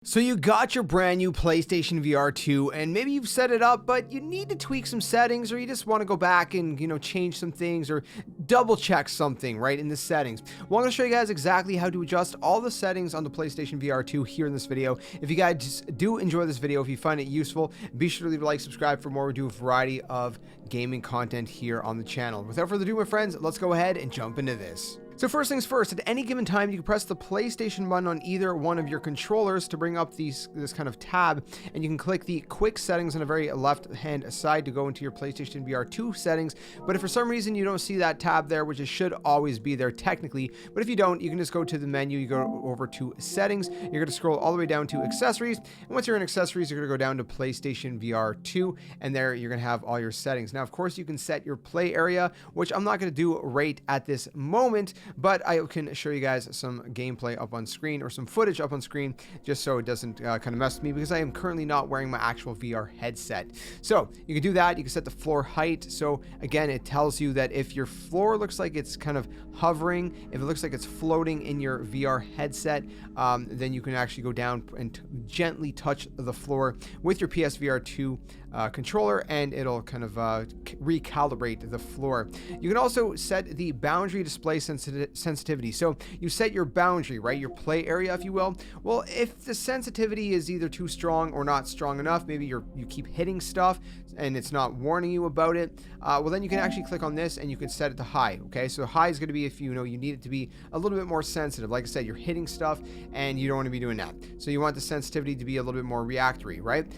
So you got your brand new PlayStation VR2 and maybe you've set it up, but you need to tweak some settings, or you just want to go back and, change some things or double check something, right, in the settings. Well, I'm going to show you guys exactly how to adjust all the settings on the PlayStation VR2 here in this video. If you guys do enjoy this video, if you find it useful, be sure to leave a like, subscribe for more. We do a variety of gaming content here on the channel. Without further ado, my friends, let's go ahead and jump into this. So first things first, at any given time, you can press the PlayStation button on either one of your controllers to bring up this kind of tab, and you can click the quick settings on the very left-hand side to go into your PlayStation VR2 settings. But if for some reason you don't see that tab there, which it should always be there technically, but if you don't, you can just go to the menu, you go over to settings, you're going to scroll all the way down to accessories, and once you're in accessories, you're going to go down to PlayStation VR2, and there you're going to have all your settings. Now, of course, you can set your play area, which I'm not going to do right at this moment, but I can show you guys some gameplay up on screen or some footage up on screen just so it doesn't kind of mess with me, because I am currently not wearing my actual VR headset. So you can do that. You can set the floor height. So again, it tells you that if your floor looks like it's kind of hovering, if it looks like it's floating in your VR headset, then you can actually go down and gently touch the floor with your PSVR 2 controller, and it'll kind of recalibrate the floor. You can also set the boundary display sensitivity. So you set your boundary, right? Your play area, if you will. Well, if the sensitivity is either too strong or not strong enough, maybe you keep hitting stuff and it's not warning you about it, well, then you can actually click on this and you can set it to high. Okay, so high is going to be if you need it to be a little bit more sensitive. Like I said, you're hitting stuff and you don't want to be doing that. So you want the sensitivity to be a little bit more reactory, right?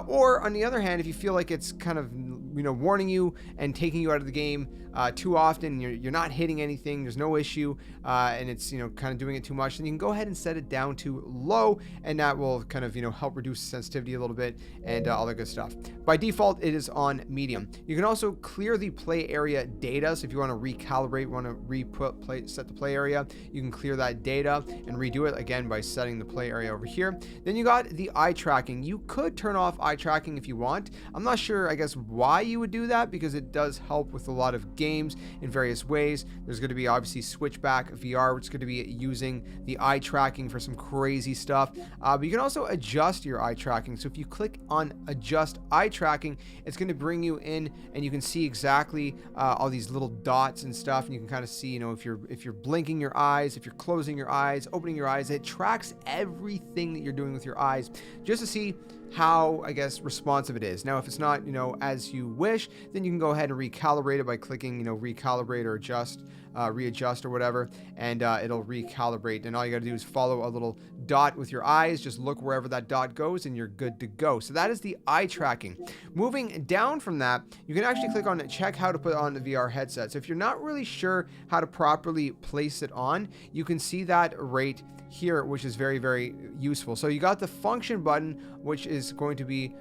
Or on the other hand, if you feel like it's kind of warning you and taking you out of the game too often, you're not hitting anything, there's no issue, and it's kind of doing it too much, then you can go ahead and set it down to low, and that will kind of help reduce sensitivity a little bit and all that good stuff. By default, it is on medium. You can also clear the play area data. So if you want to recalibrate, set the play area, you can clear that data and redo it again by setting the play area over here. Then you got the eye tracking. You could turn off eye tracking if you want. I'm not sure, I guess, why you would do that, because it does help with a lot of games in various ways. There's going to be obviously Switchback VR, which is going to be using the eye tracking for some crazy stuff. But you can also adjust your eye tracking. So if you click on adjust eye tracking, it's going to bring you in and you can see exactly all these little dots and stuff, and you can kind of see if you're blinking your eyes, if you're closing your eyes, opening your eyes. It tracks everything that you're doing with your eyes just to see how, I guess, responsive it is. Now, if it's not, as you wish, then you can go ahead and recalibrate it by clicking, recalibrate or adjust, readjust or whatever, and it'll recalibrate. And all you got to do is follow a little dot with your eyes. Just look wherever that dot goes and you're good to go. So that is the eye tracking. Moving down from that, you can actually click on check how to put on the VR headset. So if you're not really sure how to properly place it on, you can see that right here, which is very, very useful. So you got the function button, which is going to be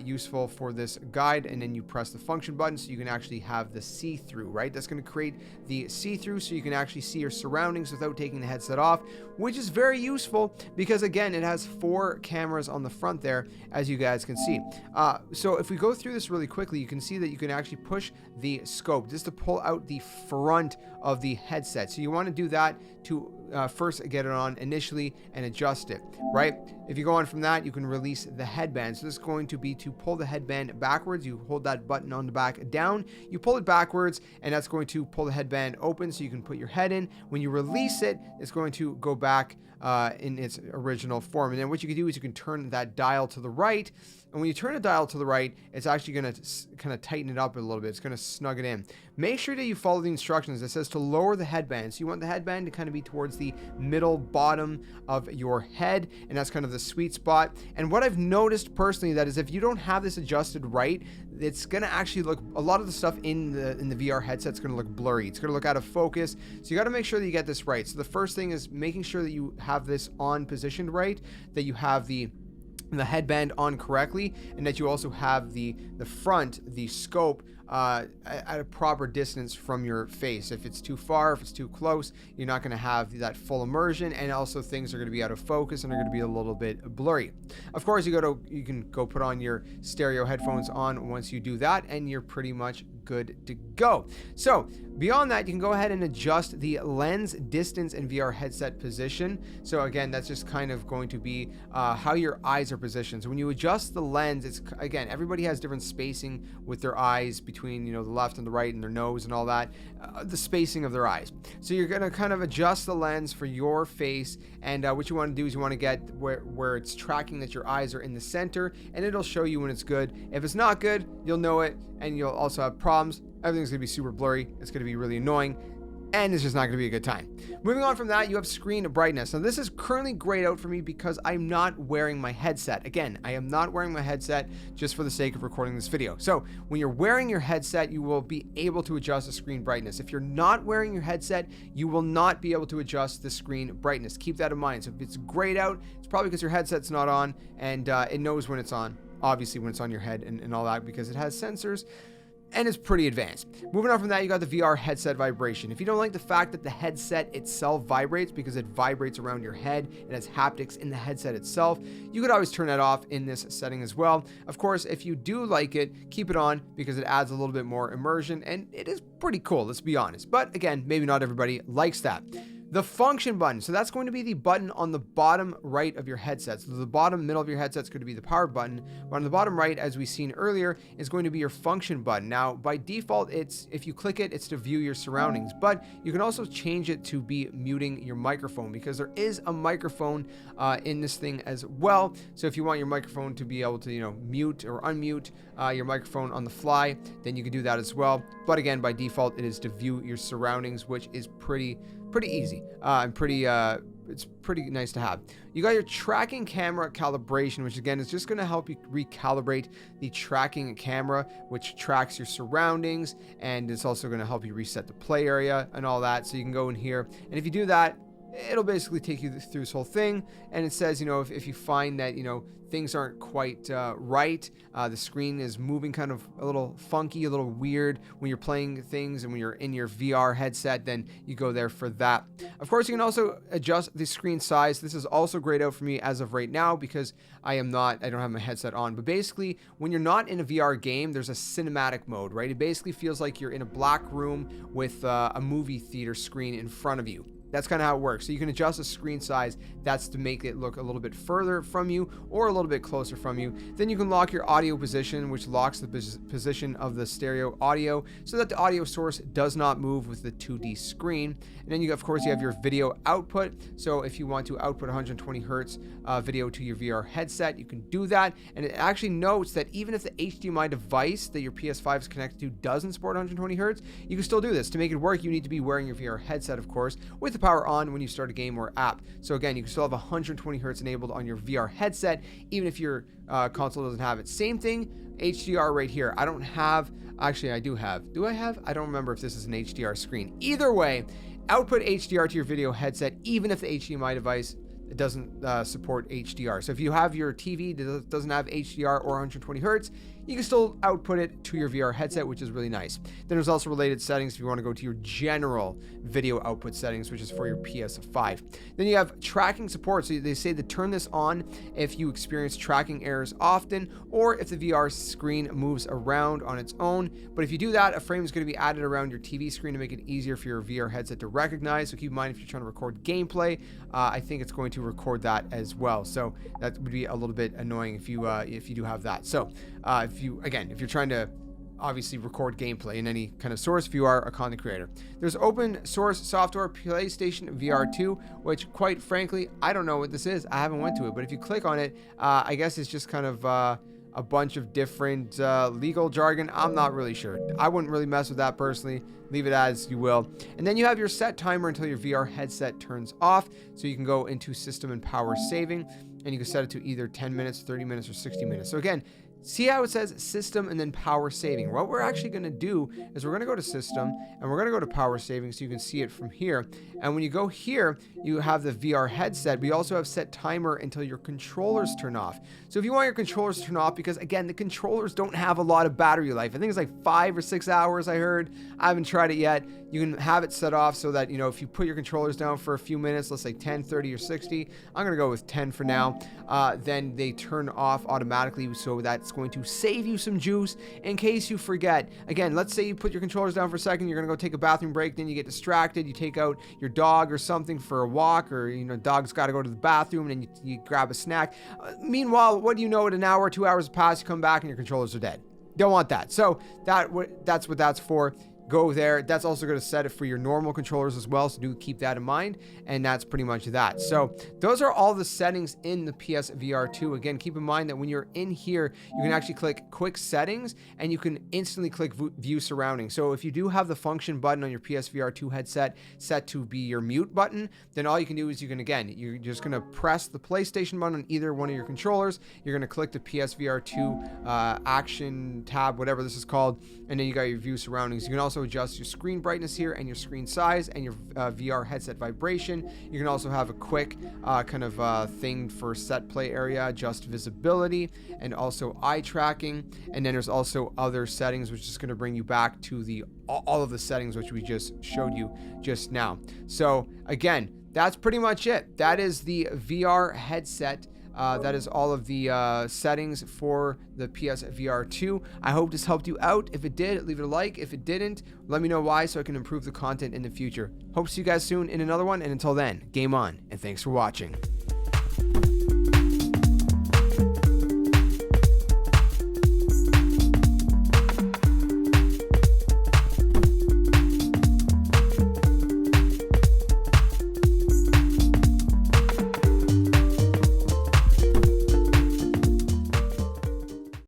useful for this guide, and then you press the function button so you can actually have the see-through, right? That's going to create the see-through so you can actually see your surroundings without taking the headset off, which is very useful because, again, it has 4 cameras on the front there, as you guys can see. So if we go through this really quickly, you can see that you can actually push the scope just to pull out the front of the headset. So you want to do that to first get it on initially and adjust it, right? If you go on from that, you can release the headband. So this is going to be to pull the headband backwards. You hold that button on the back down, you pull it backwards, and that's going to pull the headband open so you can put your head in. When you release it, it's going to go back in its original form. And then what you can do is you can turn that dial to the right, and when you turn the dial to the right, it's actually going to kind of tighten it up a little bit. It's going to snug it in. Make sure that you follow the instructions. It says to lower the headband. So you want the headband to kind of be towards the middle bottom of your head, and that's kind of the sweet spot. And what I've noticed personally, that is, if you don't have this adjusted right, it's going to actually look, a lot of the stuff in the VR headset is going to look blurry. It's going to look out of focus. So you got to make sure that you get this right. So the first thing is making sure that you have this on positioned right, that you have the headband on correctly, and that you also have the front, the scope, at a proper distance from your face. If it's too far, if it's too close, you're not going to have that full immersion, and also things are going to be out of focus and are going to be a little bit blurry. Of course, you can go put on your stereo headphones on once you do that, and you're pretty much good to go. So beyond that, you can go ahead and adjust the lens, distance, and VR headset position. So again, that's just kind of going to be how your eyes are positioned. So when you adjust the lens, it's, again, everybody has different spacing with their eyes between, you know, the left and the right and their nose and all that, the spacing of their eyes. So you're going to kind of adjust the lens for your face, and what you want to do is you want to get where it's tracking that your eyes are in the center, and it'll show you when it's good. If it's not good, you'll know it, and you'll also have problems. Everything's going to be super blurry. It's going to be really annoying, and it's just not going to be a good time. Moving on from that, you have screen brightness. Now, this is currently grayed out for me because I'm not wearing my headset. Again, I am not wearing my headset just for the sake of recording this video. So when you're wearing your headset, you will be able to adjust the screen brightness. If you're not wearing your headset, you will not be able to adjust the screen brightness. Keep that in mind. So if it's grayed out, it's probably because your headset's not on, and it knows when it's on. Obviously when it's on your head and all that, because it has sensors, and it's pretty advanced. Moving on from that, you got the VR headset vibration. If you don't like the fact that the headset itself vibrates because it vibrates around your head, it has haptics in the headset itself, you could always turn that off in this setting as well. Of course, if you do like it, keep it on because it adds a little bit more immersion, and it is pretty cool, let's be honest. But again, maybe not everybody likes that. The function button, so that's going to be the button on the bottom right of your headset. So the bottom middle of your headset is going to be the power button, but on the bottom right, as we've seen earlier, is going to be your function button. Now, by default, if you click it, it's to view your surroundings, but you can also change it to be muting your microphone, because there is a microphone in this thing as well. So if you want your microphone to be able to, you know, mute or unmute your microphone on the fly, then you can do that as well. But again, by default, it is to view your surroundings, which is pretty easy and it's pretty nice to have. You got your tracking camera calibration, which again is just going to help you recalibrate the tracking camera, which tracks your surroundings, and it's also going to help you reset the play area and all that. So you can go in here, and if you do that, it'll basically take you through this whole thing, and it says, you know, if you find that, you know, things aren't quite right, the screen is moving kind of a little funky, a little weird when you're playing things, and when you're in your VR headset, then you go there for that. Of course, you can also adjust the screen size. This is also grayed out for me as of right now because I don't have my headset on. But basically, when you're not in a VR game, there's a cinematic mode, right? It basically feels like you're in a black room with a movie theater screen in front of you. That's kind of how it works. So you can adjust the screen size. That's to make it look a little bit further from you or a little bit closer from you. Then you can lock your audio position, which locks the position of the stereo audio so that the audio source does not move with the 2D screen. And then of course, you have your video output. So if you want to output 120 hertz video to your VR headset, you can do that. And it actually notes that even if the HDMI device that your PS5 is connected to doesn't support 120 hertz, you can still do this. To make it work, you need to be wearing your VR headset, of course, with the power on when you start a game or app. So again, you can still have 120 hertz enabled on your VR headset, even if your console doesn't have it. Same thing, HDR right here. I don't have, actually I do have. Do I have? I don't remember if this is an HDR screen. Either way, output HDR to your video headset, even if the HDMI device doesn't support HDR. So if you have your TV that doesn't have HDR or 120 hertz, you can still output it to your VR headset, which is really nice. Then there's also related settings if you want to go to your general video output settings, which is for your PS5. Then you have tracking support. So they say to turn this on if you experience tracking errors often, or if the VR screen moves around on its own. But if you do that, a frame is going to be added around your TV screen to make it easier for your VR headset to recognize. So keep in mind, if you're trying to record gameplay, I think it's going to record that as well. So that would be a little bit annoying if you do have that. So if you're trying to obviously record gameplay in any kind of source, if you are a content creator. There's open source software, PlayStation VR2, which quite frankly, I don't know what this is. I haven't went to it, but if you click on it, I guess it's just kind of a bunch of different legal jargon. I'm not really sure. I wouldn't really mess with that personally. Leave it as you will. And then you have your set timer until your VR headset turns off. So you can go into system and power saving, and you can set it to either 10 minutes, 30 minutes, or 60 minutes. So again, See how it says system and then power saving? What we're actually going to do is we're going to go to system and we're going to go to power saving so you can see it from here. And when you go here, you have the VR headset. We also have set timer until your controllers turn off. So if you want your controllers to turn off, because again, the controllers don't have a lot of battery life. I think it's like 5 or 6 hours, I heard. I haven't tried it yet. You can have it set off so that, you know, if you put your controllers down for a few minutes, let's say 10, 30, or 60, I'm going to go with 10 for now, then they turn off automatically, so that's going to save you some juice in case you forget. Again, let's say you put your controllers down for a second, you're going to go take a bathroom break, then you get distracted, you take out your dog or something for a walk, or, you know, dog's got to go to the bathroom, and then you grab a snack. Meanwhile, what do you know, at an hour or 2 hours pass, you come back and your controllers are dead. Don't want that. So that's what that's for. Go there. That's also going to set it for your normal controllers as well, so do keep that in mind. And that's pretty much that. So those are all the settings in the PSVR 2. Again, keep in mind that when you're in here, you can actually click Quick Settings and you can instantly click View Surrounding. So if you do have the function button on your PSVR 2 headset set to be your mute button, then all you can do is you're just going to press the PlayStation button on either one of your controllers. You're going to click the PSVR 2 action tab, whatever this is called, and then you got your View Surroundings. You can also adjust your screen brightness here and your screen size and your VR headset vibration. You can also have a quick thing for set play area, adjust visibility, and also eye tracking. And then there's also other settings, which is going to bring you back to all of the settings which we just showed you just now. So again, that's pretty much it. That is the VR headset. That is all of the settings for the PSVR 2. I hope this helped you out. If it did, leave it a like. If it didn't, let me know why so I can improve the content in the future. Hope to see you guys soon in another one. And until then, game on, and thanks for watching.